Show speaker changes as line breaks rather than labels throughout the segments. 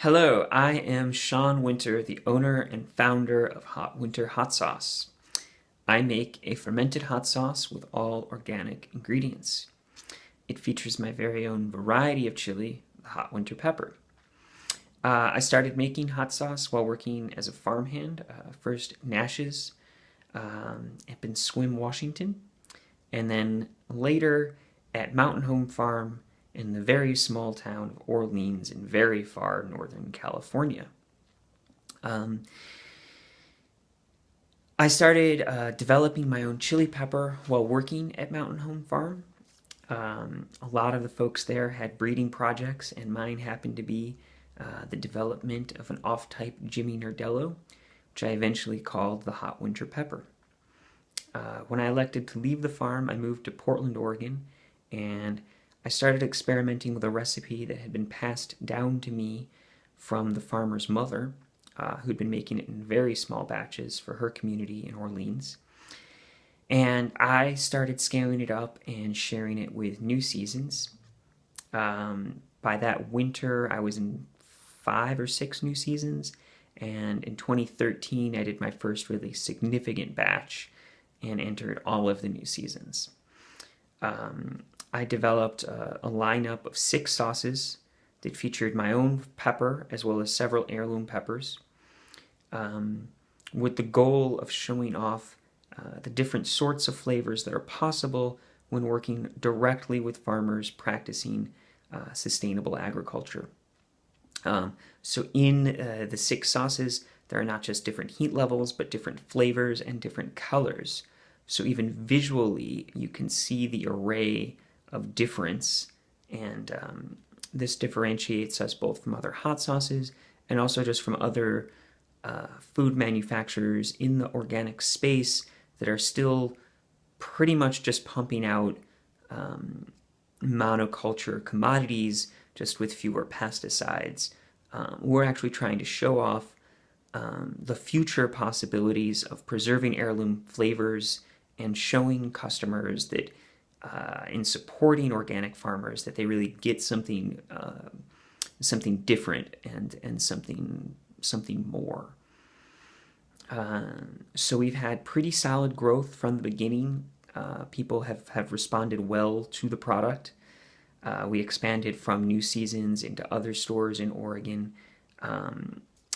Hello, I am Sean Winter, the owner and founder of Hot Winter Hot Sauce. I make a fermented hot sauce with all organic ingredients. It features my very own variety of chili, the hot winter pepper. I started making hot sauce while working as a farmhand, first Nash's up in Swim, Washington, and then later at Mountain Home Farm in the very small town of Orleans in very far northern California. Um, I started developing my own chili pepper while working at Mountain Home Farm. A lot of the folks there had breeding projects, and mine happened to be the development of an off-type Jimmy Nardello, which I eventually called the Hot Winter Pepper. When I elected to leave the farm, I moved to Portland, Oregon, and I started experimenting with a recipe that had been passed down to me from the farmer's mother, who'd been making it in very small batches for her community in Orleans. And I started scaling it up and sharing it with New Seasons. By that winter, I was in 5 or 6 New Seasons, and in 2013, I did my first really significant batch and entered all of the New Seasons. I developed a lineup of 6 sauces that featured my own pepper as well as several heirloom peppers, with the goal of showing off the different sorts of flavors that are possible when working directly with farmers practicing sustainable agriculture. So in the 6 sauces, there are not just different heat levels, but different flavors and different colors. So even visually, you can see the array of difference, and this differentiates us both from other hot sauces and also just from other food manufacturers in the organic space that are still pretty much just pumping out monoculture commodities just with fewer pesticides. We're actually trying to show off the future possibilities of preserving heirloom flavors and showing customers that in supporting organic farmers that they really get something something different and something more. So we've had pretty solid growth from the beginning. People have responded well to the product. We expanded from New Seasons into other stores in Oregon,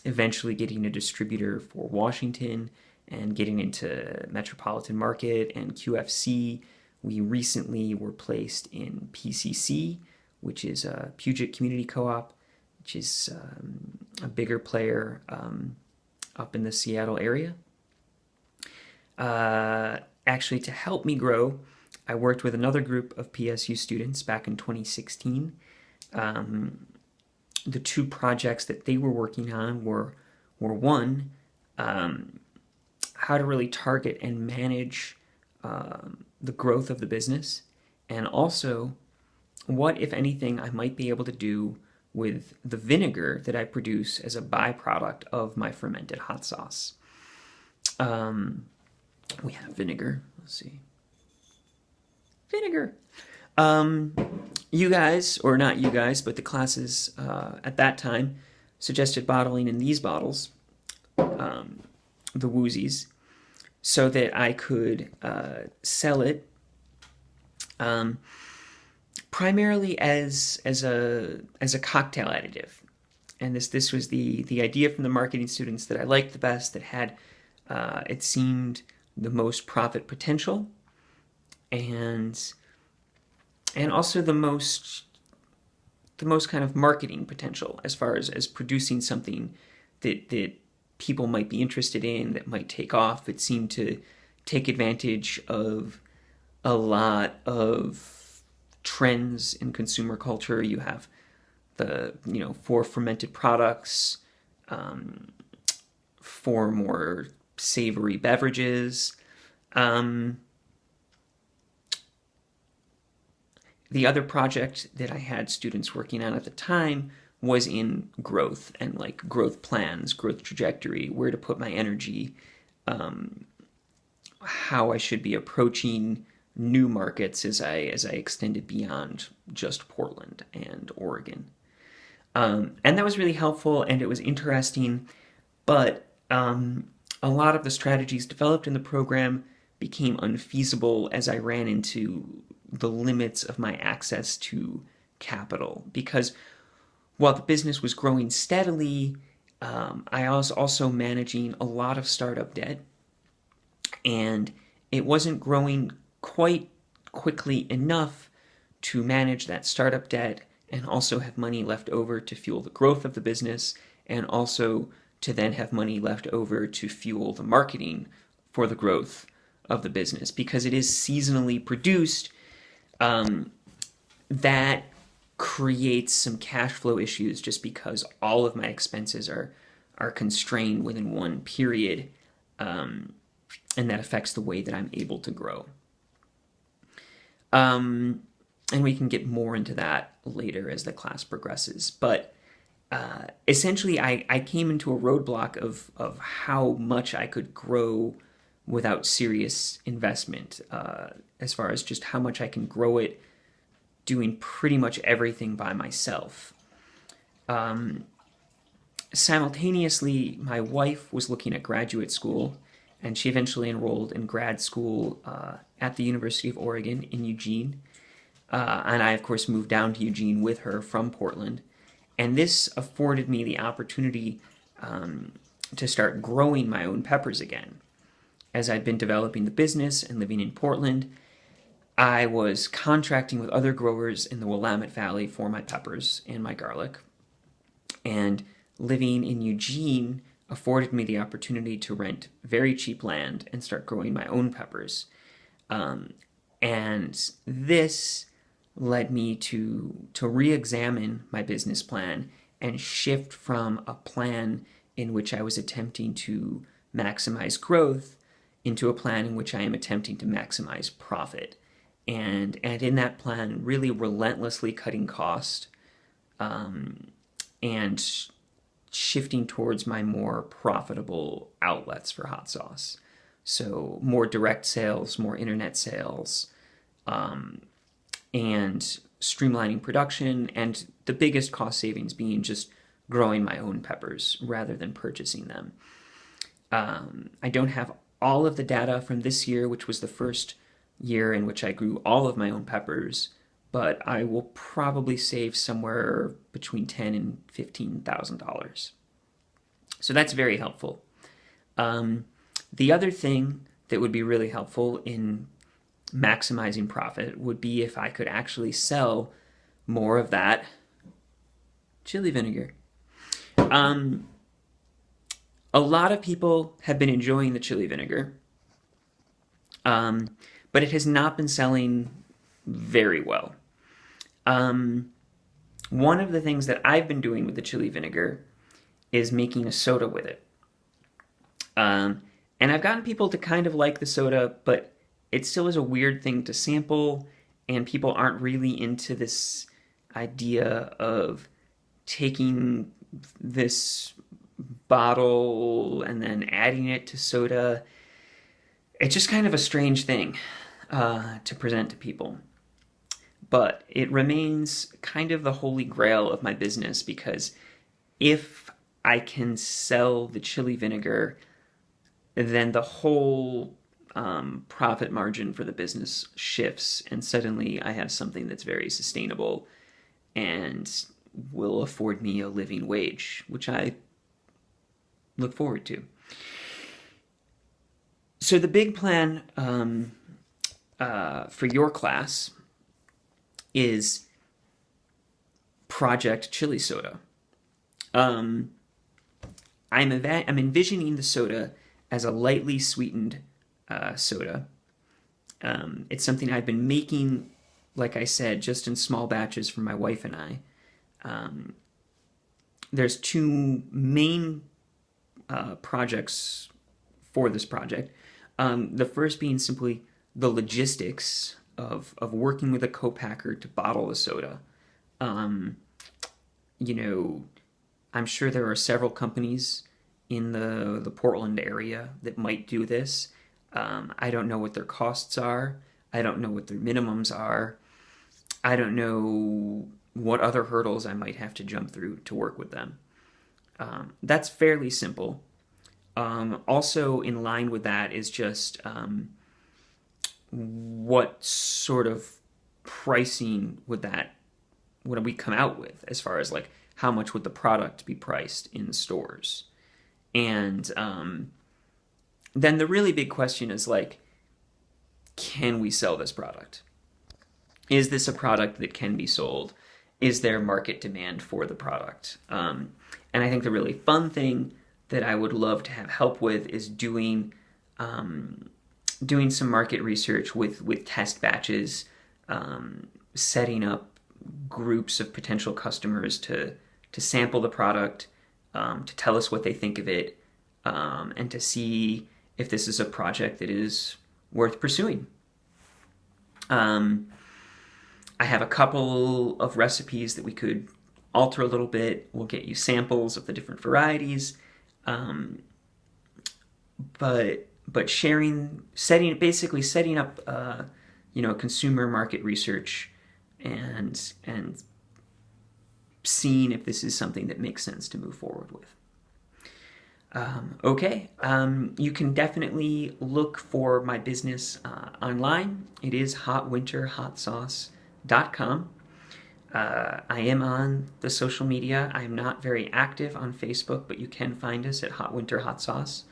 eventually getting a distributor for Washington and getting into Metropolitan Market and QFC. We recently were placed in PCC, which is a Puget Community Co-op, which is a bigger player up in the Seattle area. Actually, to help me grow, I worked with another group of PSU students back in 2016. The 2 projects that they were working on were one, how to really target and manage the growth of the business, and also what, if anything, I might be able to do with the vinegar that I produce as a byproduct of my fermented hot sauce. We have vinegar. Let's see. Vinegar. You guys, or not you guys, but the classes at that time suggested bottling in these bottles, the Woozies, so that I could sell it primarily as a cocktail additive. And this was the idea from the marketing students that I liked the best, that had it seemed the most profit potential, and also the most kind of marketing potential as far as producing something that people might be interested in, that might take off. It seemed to take advantage of a lot of trends in consumer culture. You have the, for fermented products, for more savory beverages. The other project that I had students working on at the time was in growth and like growth plans, growth trajectory, where to put my energy, how I should be approaching new markets as I extended beyond just Portland and Oregon. And that was really helpful and it was interesting, but a lot of the strategies developed in the program became unfeasible as I ran into the limits of my access to capital. Because while the business was growing steadily, I was also managing a lot of startup debt, and it wasn't growing quite quickly enough to manage that startup debt and also have money left over to fuel the growth of the business and also to then have money left over to fuel the marketing for the growth of the business. Because it is seasonally produced, that creates some cash flow issues just because all of my expenses are constrained within one period, and that affects the way that I'm able to grow. And we can get more into that later as the class progresses. But essentially, I came into a roadblock of how much I could grow without serious investment, as far as just how much I can grow it doing pretty much everything by myself. Simultaneously, my wife was looking at graduate school, and she eventually enrolled in grad school at the University of Oregon in Eugene. And I, of course, moved down to Eugene with her from Portland. And this afforded me the opportunity to start growing my own peppers again. As I'd been developing the business and living in Portland, I was contracting with other growers in the Willamette Valley for my peppers and my garlic. And living in Eugene afforded me the opportunity to rent very cheap land and start growing my own peppers. And this led me to re-examine my business plan and shift from a plan in which I was attempting to maximize growth into a plan in which I am attempting to maximize profit. And in that plan, really relentlessly cutting cost, and shifting towards my more profitable outlets for hot sauce. So more direct sales, more internet sales, and streamlining production, and the biggest cost savings being just growing my own peppers rather than purchasing them. I don't have all of the data from this year, which was the first year in which I grew all of my own peppers, but I will probably save somewhere between $10,000 and $15,000. So that's very helpful. The other thing that would be really helpful in maximizing profit would be if I could actually sell more of that chili vinegar. A lot of people have been enjoying the chili vinegar, but it has not been selling very well. One of the things that I've been doing with the chili vinegar is making a soda with it. And I've gotten people to kind of like the soda, but it still is a weird thing to sample, and people aren't really into this idea of taking this bottle and then adding it to soda. It's just kind of a strange thing to present to people. But it remains kind of the holy grail of my business, because if I can sell the chili vinegar, then the whole profit margin for the business shifts, and suddenly I have something that's very sustainable and will afford me a living wage, which I look forward to. So the big plan for your class is Project Chili Soda. I'm envisioning the soda as a lightly sweetened soda. It's something I've been making, like I said, just in small batches for my wife and I. There's two main projects for this project. The first being simply the logistics of working with a co-packer to bottle the soda. I'm sure there are several companies in the Portland area that might do this. I don't know what their costs are. I don't know what their minimums are. I don't know what other hurdles I might have to jump through to work with them. That's fairly simple. Also, in line with that is just what sort of pricing would we come out with, as far as like how much would the product be priced in stores? And then the really big question is like, can we sell this product? Is this a product that can be sold? Is there market demand for the product? And I think the really fun thing that I would love to have help with is doing some market research with test batches, setting up groups of potential customers to sample the product, to tell us what they think of it, and to see if this is a project that is worth pursuing. I have a couple of recipes that we could alter a little bit. We'll get you samples of the different varieties, but setting up consumer market research and seeing if this is something that makes sense to move forward with. You can definitely look for my business online. It is hotwinterhotsauce.com. I am on the social media. I am not very active on Facebook, but you can find us at Hot Winter Hot Sauce.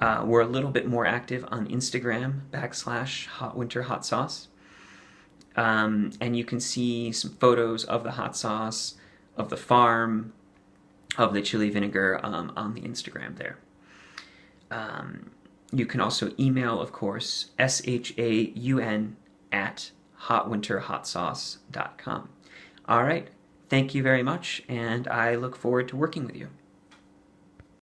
We're a little bit more active on Instagram, /Hot Winter Hot Sauce. And you can see some photos of the hot sauce, of the farm, of the chili vinegar on the Instagram there. You can also email, of course, shaun@hotwinterhotsauce.com. All right, thank you very much, and I look forward to working with you.